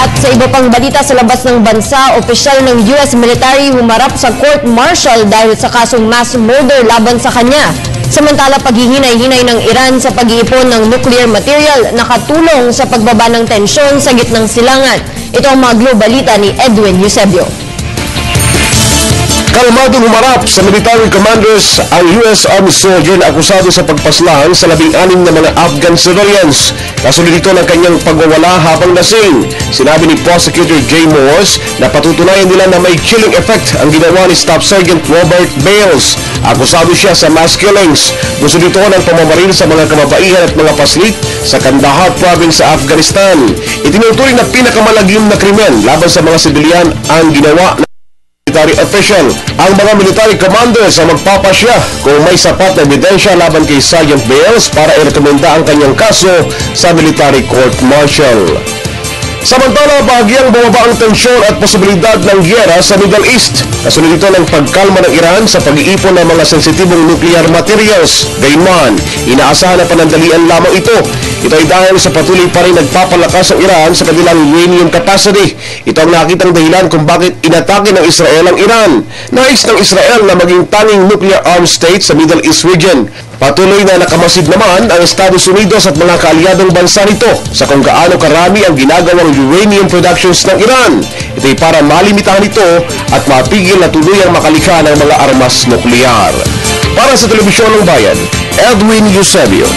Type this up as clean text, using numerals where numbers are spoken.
At sa iba pang balita sa labas ng bansa, opisyal ng US military humarap sa court-martial dahil sa kasong mass murder laban sa kanya. Samantala, paghihinay-hinay ng Iran sa pag-iipon ng nuclear material nakatulong sa pagbaba ng tensyon sa gitnang silangan. Ito ang mga globalita ni Edwin Eusebio. Kalmadong humarap sa military commanders ang US Army soldier na akusado sa pagpaslahan sa 16 na mga Afghan civilians. Kasunod dito ng kanyang pagwawala habang lasing. Sinabi ni Prosecutor Jay Morse na patutunayan nila na may chilling effect ang ginawa ni Staff Sergeant Robert Bales. Akusado siya sa mass killings. Gusto dito ng pamamaril sa mga kababaihan at mga paslit sa Kandahar province sa Afghanistan. Itinuturing na pinakamalagim na krimen laban sa mga sibilyan ang ginawa ng military official. Ang mga military commanders ang magpapasya kung may sapat na ebidensya laban kay Sergeant Bales para irekomenda ang kanyang kaso sa military court-martial. Samantala, bahagyang bumaba ang tensyon at posibilidad ng giyera sa Middle East. Kasunod ito ng pagkalma ng Iran sa pag-iipon ng mga sensitibong nuclear materials. Gayunman, inaasahan na panandalian lamang ito. Ito ay dahil sa patuloy pa rin nagpapalakas ang Iran sa kanilang uranium capacity. Ito ang nakitang dahilan kung bakit inatake ng Israel ang Iran. Nais ng Israel na maging tanging nuclear armed state sa Middle East region. Patuloy na nakamasid naman ang Estados Unidos at mga kaalyadong bansa nito sa kung gaano karami ang ginagawang uranium productions ng Iran. Ito ay para malimitahan ito at mapigil na tuluyang makalikha ng mga armas nuklear. Para sa Telebisyon ng Bayan, Edwin Eusebio.